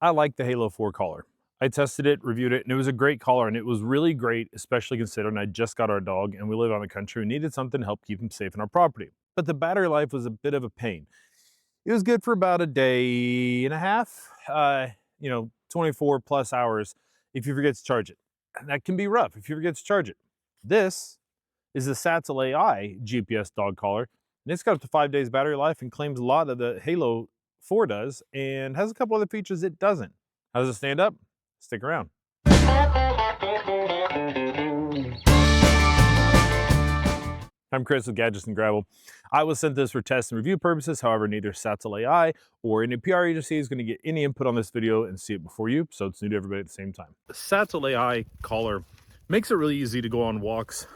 I like the Halo 4 collar. I tested it, reviewed it, and it was a great collar, and it was really great, especially considering I just got our dog and we live on the country and needed something to help keep him safe in our property. But the battery life was a bit of a pain. It was good for about a day and a half, 24 plus hours if you forget to charge it. And that can be rough if you forget to charge it. This is the Satellai GPS Dog Collar, and it's got up to 5 days battery life and claims a lot of the Halo 4 does, and has a couple other features it doesn't. How does it stand up? Stick around. I'm Chris with Gadgets and Gravel. I was sent this for test and review purposes. However, neither Satellai or any PR agency is going to get any input on this video and see it before you, so it's new to everybody at the same time. The Satellai collar makes it really easy to go on walks,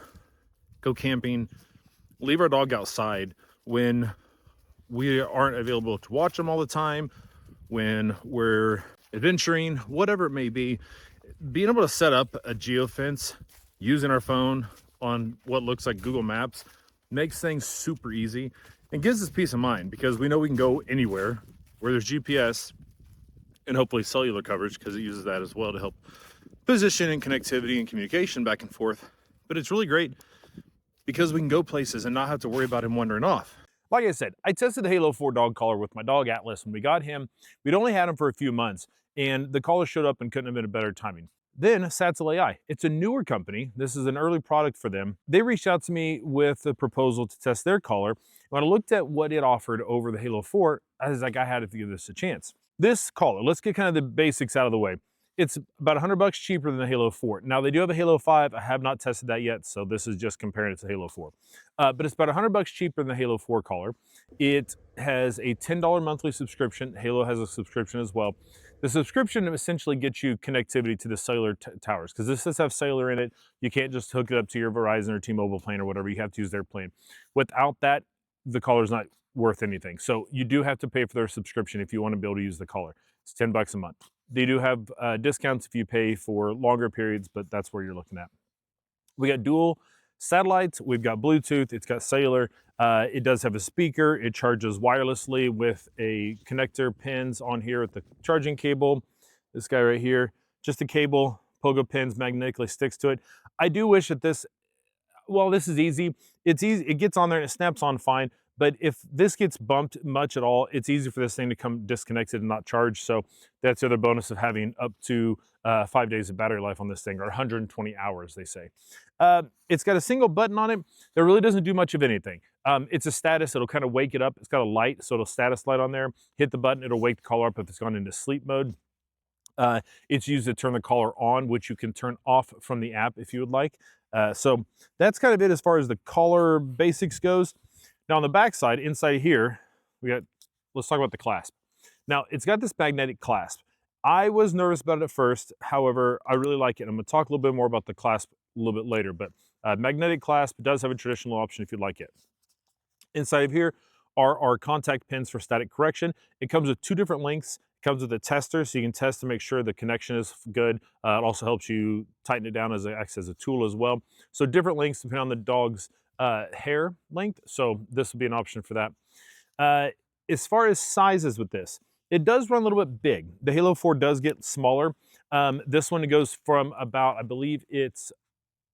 go camping, leave our dog outside when we aren't available to watch them all the time, when we're adventuring, whatever it may be. Being able to set up a geofence using our phone on what looks like Google Maps makes things super easy and gives us peace of mind, because we know we can go anywhere where there's GPS and hopefully cellular coverage, because it uses that as well to help position and connectivity and communication back and forth. But it's really great because we can go places and not have to worry about him wandering off. Like I said, I tested the Halo 4 dog collar with my dog Atlas when we got him. We'd only had him for a few months, and the collar showed up and couldn't have been a better timing. Then Satellai, it's a newer company. This is an early product for them. They reached out to me with a proposal to test their collar. When I looked at what it offered over the Halo 4, I was like, I had to give this a chance. This collar, let's get kind of the basics out of the way. It's about $100 cheaper than the Halo 4. Now, they do have a Halo 5. I have not tested that yet, so this is just comparing it to Halo 4. But it's about $100 cheaper than the Halo 4 collar. It has a $10 monthly subscription. Halo has a subscription as well. The subscription essentially gets you connectivity to the cellular towers, because this does have cellular in it. You can't just hook it up to your Verizon or T-Mobile plan or whatever. You have to use their plan. Without that, the collar's not worth anything. So you do have to pay for their subscription if you want to be able to use the collar. It's $10 a month. They do have discounts if you pay for longer periods, but that's where you're looking at. We got dual satellites, we've got Bluetooth, it's got cellular, it does have a speaker, it charges wirelessly with a connector pins on here at the charging cable. This guy right here, just a cable, pogo pins magnetically sticks to it. I do wish that this is easy. It's easy, it gets on there and it snaps on fine. But if this gets bumped much at all, it's easy for this thing to come disconnected and not charged. So that's the other bonus of having up to 5 days of battery life on this thing, or 120 hours, they say. It's got a single button on it that really doesn't do much of anything. It's a status, it'll kind of wake it up. It's got a light, so it'll status light on there. Hit the button, it'll wake the collar up if it's gone into sleep mode. It's used to turn the collar on, which you can turn off from the app if you would like. So that's kind of it as far as the collar basics goes. Now on the back side, inside here, let's talk about the clasp. Now it's got this magnetic clasp. I was nervous about it at first. However, I really like it. I'm gonna talk a little bit more about the clasp a little bit later, but magnetic clasp does have a traditional option if you'd like it. Inside of here are our contact pins for static correction. It comes with two different lengths. It comes with a tester, so you can test to make sure the connection is good. It also helps you tighten it down as it acts as a tool as well. So different lengths depending on the dog's hair length, so this would be an option for that. As far as sizes with this, it does run a little bit big. The Halo 4 does get smaller. This one goes from about, I believe it's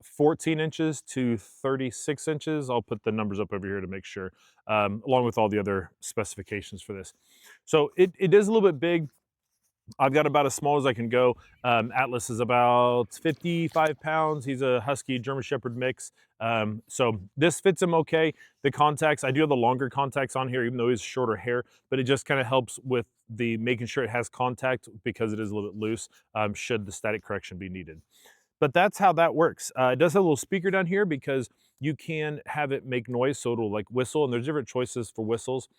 14 inches to 36 inches. I'll put the numbers up over here to make sure, along with all the other specifications for this. So it is a little bit big. I've got about as small as I can go. Atlas is about 55 pounds. He's a Husky German Shepherd mix. So this fits him okay. The contacts, I do have the longer contacts on here, even though he's shorter hair, but it just kind of helps with the making sure it has contact, because it is a little bit loose, should the static correction be needed. But that's how that works. It does have a little speaker down here because you can have it make noise, so it'll like whistle, and there's different choices for whistles.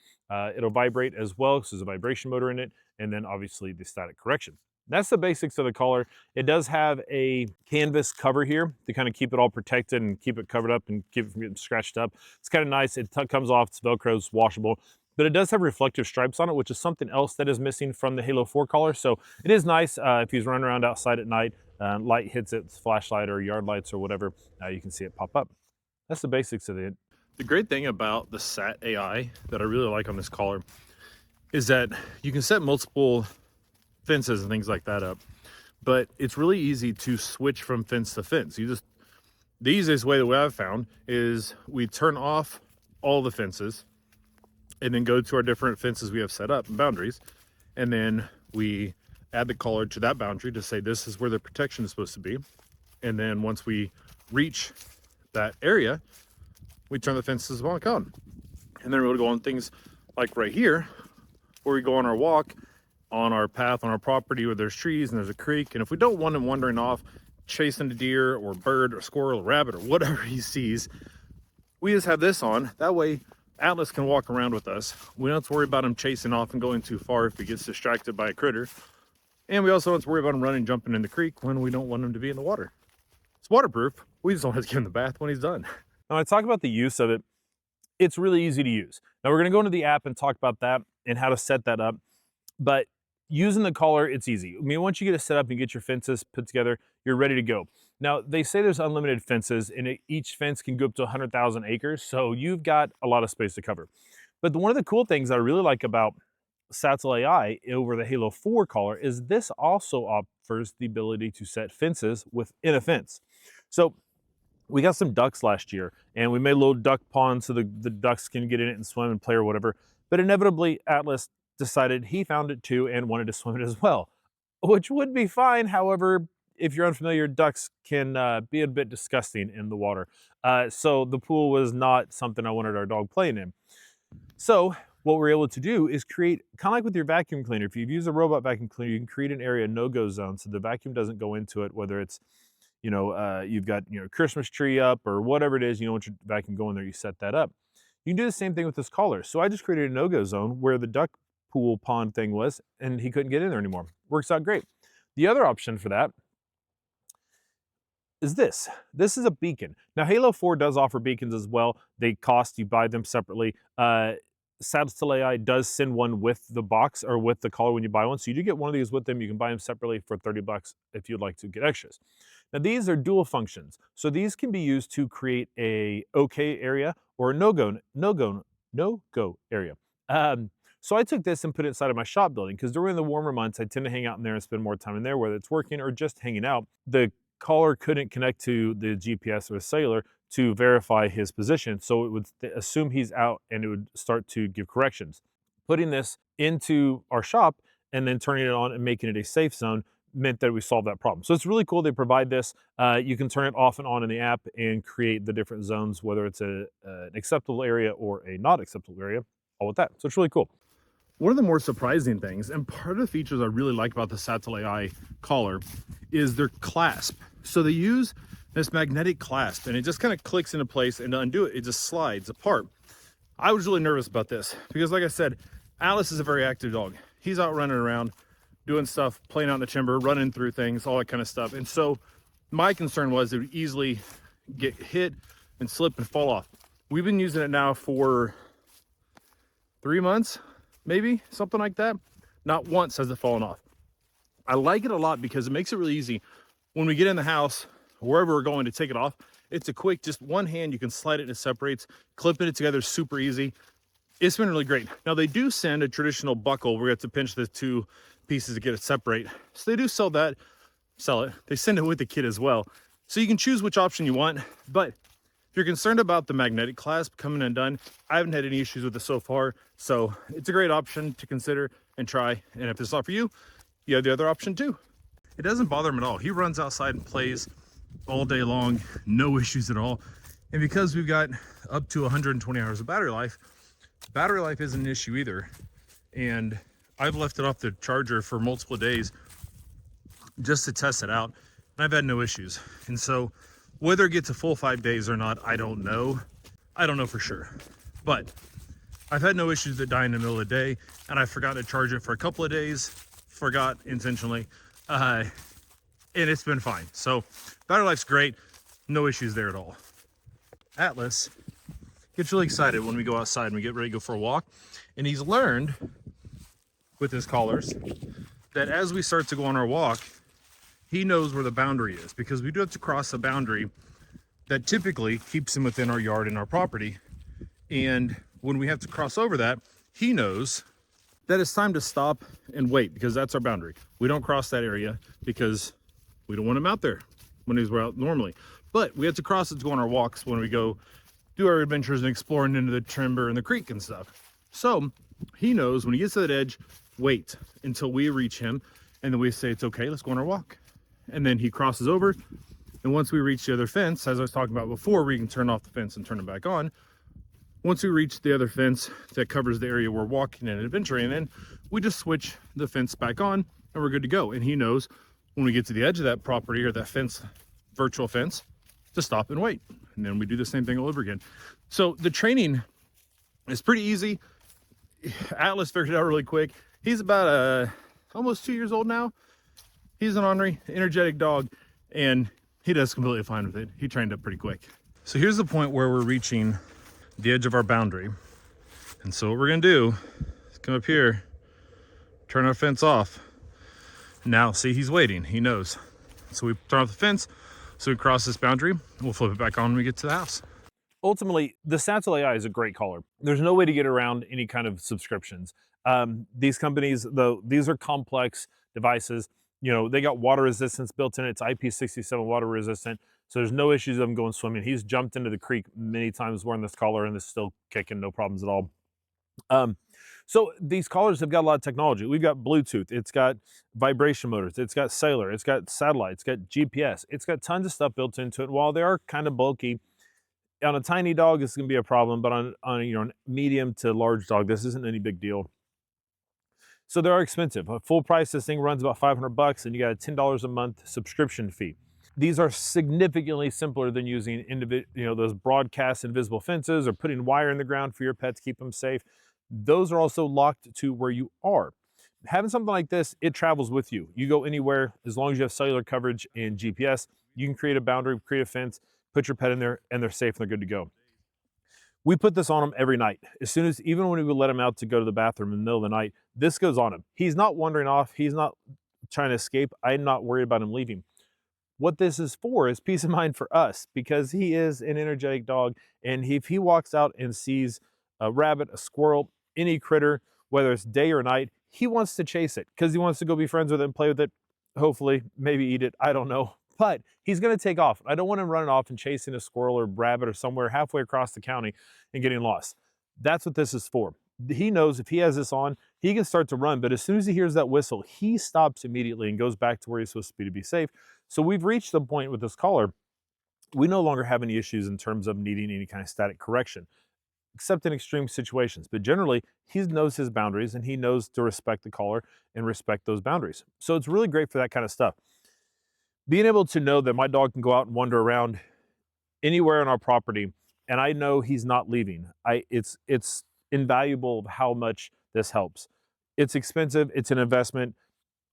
It'll vibrate as well, because there's a vibration motor in it, and then obviously the static correction. That's the basics of the collar. It does have a canvas cover here to kind of keep it all protected and keep it covered up and keep it from getting scratched up. It's kind of nice. It comes off, it's Velcro, it's washable. But it does have reflective stripes on it, which is something else that is missing from the Halo 4 collar. So it is nice if he's running around outside at night, light hits it, flashlight or yard lights or whatever, you can see it pop up. That's the basics of it. The great thing about the Satellai that I really like on this collar is that you can set multiple fences and things like that up. But it's really easy to switch from fence to fence. The easiest way that I've found is we turn off all the fences and then go to our different fences we have set up and boundaries. And then we add the collar to that boundary to say this is where the protection is supposed to be. And then once we reach that area, we turn the fences back on. And then we'll go on things like right here, where we go on our walk, on our path, on our property where there's trees and there's a creek. And if we don't want him wandering off, chasing a deer or bird or squirrel or rabbit or whatever he sees, we just have this on. That way Atlas can walk around with us. We don't have to worry about him chasing off and going too far if he gets distracted by a critter. And we also don't have to worry about him running, jumping in the creek when we don't want him to be in the water. It's waterproof. We just don't have to give him the bath when he's done. Now, I talk about the use of it. It's really easy to use. Now, we're going to go into the app and talk about that and how to set that up. But using the collar, it's easy. I mean, once you get it set up and get your fences put together, you're ready to go. Now, they say there's unlimited fences, and each fence can go up to 100,000 acres, so you've got a lot of space to cover. But one of the cool things I really like about Satellai over the Halo 4 collar is this also offers the ability to set fences within a fence. So we got some ducks last year, and we made a little duck pond so the ducks can get in it and swim and play or whatever. But inevitably, Atlas decided he found it too and wanted to swim it as well, which would be fine. However, if you're unfamiliar, ducks can be a bit disgusting in the water. So the pool was not something I wanted our dog playing in. So what we're able to do is create, kind of like with your vacuum cleaner. If you've used a robot vacuum cleaner, you can create an area no-go zone so the vacuum doesn't go into it, whether it's, you've got, Christmas tree up or whatever it is, you don't want your vacuum going there, you set that up. You can do the same thing with this collar. So I just created a no-go zone where the duck pool pond thing was, and he couldn't get in there anymore. Works out great. The other option for that is this. This is a beacon. Now, Halo 4 does offer beacons as well. They cost, you buy them separately. Satellai does send one with the box or with the collar when you buy one. So you do get one of these with them. You can buy them separately for 30 bucks if you'd like to get extras. Now, these are dual functions. So these can be used to create a okay area or a no-go area. So I took this and put it inside of my shop building because during the warmer months, I tend to hang out in there and spend more time in there, whether it's working or just hanging out. The collar couldn't connect to the GPS or the cellular to verify his position, so it would assume he's out and it would start to give corrections. Putting this into our shop and then turning it on and making it a safe zone meant that we solved that problem. So it's really cool they provide this. You can turn it off and on in the app and create the different zones, whether it's an acceptable area or a not acceptable area, all with that. So it's really cool. One of the more surprising things, and part of the features I really like about the Satellai collar, is their clasp. So they use this magnetic clasp, and it just kind of clicks into place, and to undo it, it just slides apart. I was really nervous about this because, like I said, Alice is a very active dog. He's out running around, doing stuff, playing out in the timber, running through things, all that kind of stuff. And so my concern was it would easily get hit and slip and fall off. We've been using it now for 3 months, maybe, something like that. Not once has it fallen off. I like it a lot because it makes it really easy when we get in the house, wherever we're going, to take it off. It's a quick, just one hand, you can slide it and it separates. Clipping it together is super easy. It's been really great. Now, they do send a traditional buckle where you have to pinch the two pieces to get it separate. So they do sell it. They send it with the kit as well. So you can choose which option you want. But if you're concerned about the magnetic clasp coming undone, I haven't had any issues with it so far. So it's a great option to consider and try. And if it's not for you, you have the other option too. It doesn't bother him at all. He runs outside and plays all day long, no issues at all. And because we've got up to 120 hours of battery life isn't an issue either. And I've left it off the charger for multiple days just to test it out, and I've had no issues. And so whether it gets a full 5 days or not, I don't know. I don't know for sure, but I've had no issues that die in the middle of the day, and I forgot to charge it for a couple of days, forgot intentionally, and it's been fine. So battery life's great, no issues there at all. Atlas gets really excited when we go outside and we get ready to go for a walk, and he's learned with his collars that as we start to go on our walk, he knows where the boundary is, because we do have to cross a boundary that typically keeps him within our yard and our property. And when we have to cross over that, he knows that it's time to stop and wait, because that's our boundary. We don't cross that area because we don't want him out there when he's out normally. But we have to cross it to go on our walks when we go do our adventures and exploring into the timber and the creek and stuff. So he knows when he gets to that edge, wait until we reach him, and then we say, it's okay, let's go on our walk. And then he crosses over, and once we reach the other fence, as I was talking about before, we can turn off the fence and turn it back on. Once we reach the other fence that covers the area we're walking and adventuring in, we just switch the fence back on and we're good to go. And he knows when we get to the edge of that property or that fence, virtual fence, to stop and wait. And then we do the same thing all over again. So the training is pretty easy. Atlas figured it out really quick. He's about almost 2 years old now. He's an ornery, energetic dog, and he does completely fine with it. He trained up pretty quick. So here's the point where we're reaching the edge of our boundary. And so what we're gonna do is come up here, turn our fence off. Now, see, he's waiting, he knows. So we turn off the fence, so we cross this boundary, we'll flip it back on when we get to the house. Ultimately, the Satellai is a great collar. There's no way to get around any kind of subscriptions. These companies, though, these are complex devices. You know, they got water resistance built in. It's IP67 water resistant. So there's no issues of him going swimming. He's jumped into the creek many times wearing this collar and it's still kicking, no problems at all. So these collars have got a lot of technology. We've got Bluetooth, it's got vibration motors, it's got cellular, it's got satellite, it's got GPS, it's got tons of stuff built into it. While they are kind of bulky, on a tiny dog, it's gonna be a problem, but on a medium to large dog, this isn't any big deal. So they are expensive. A full price, this thing runs about 500 bucks and you got a $10 a month subscription fee. These are significantly simpler than using those broadcast invisible fences or putting wire in the ground for your pet to keep them safe. Those are also locked to where you are. Having something like this, it travels with you. You go anywhere, as long as you have cellular coverage and GPS, you can create a boundary, create a fence, put your pet in there, and they're safe and they're good to go. We put this on him every night. Even when we would let him out to go to the bathroom in the middle of the night, this goes on him. He's not wandering off. He's not trying to escape. I'm not worried about him leaving. What this is for is peace of mind for us, because he is an energetic dog. And if he walks out and sees a rabbit, a squirrel, any critter, whether it's day or night, he wants to chase it because he wants to go be friends with it and play with it. Hopefully, maybe eat it. I don't know. But he's going to take off. I don't want him running off and chasing a squirrel or rabbit or somewhere halfway across the county and getting lost. That's what this is for. He knows if he has this on, he can start to run. But as soon as he hears that whistle, he stops immediately and goes back to where he's supposed to be safe. So we've reached the point with this collar, we no longer have any issues in terms of needing any kind of static correction, except in extreme situations. But generally, he knows his boundaries and he knows to respect the collar and respect those boundaries. So it's really great for that kind of stuff. Being able to know that my dog can go out and wander around anywhere on our property and I know he's not leaving, it's invaluable of how much this helps. It's expensive, it's an investment.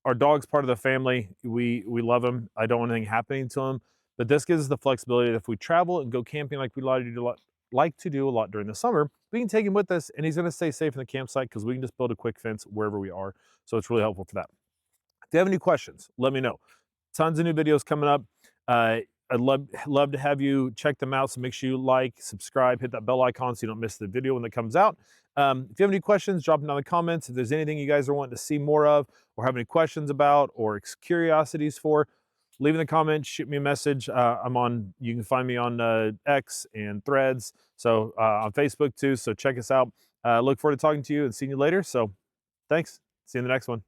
Our dog's part of the family. We love him. I don't want anything happening to him, but this gives us the flexibility that if we travel and go camping like we like to do a lot during the summer, we can take him with us and he's gonna stay safe in the campsite because we can just build a quick fence wherever we are. So it's really helpful for that. If you have any questions, let me know. Tons of new videos coming up. I'd love to have you check them out. So make sure you like, subscribe, hit that bell icon so you don't miss the video when it comes out. If you have any questions, drop them down in the comments. If there's anything you guys are wanting to see more of or have any questions about or curiosities for, leave in the comments, shoot me a message. You can find me on X and Threads. So on Facebook too. So check us out. Look forward to talking to you and seeing you later. So thanks. See you in the next one.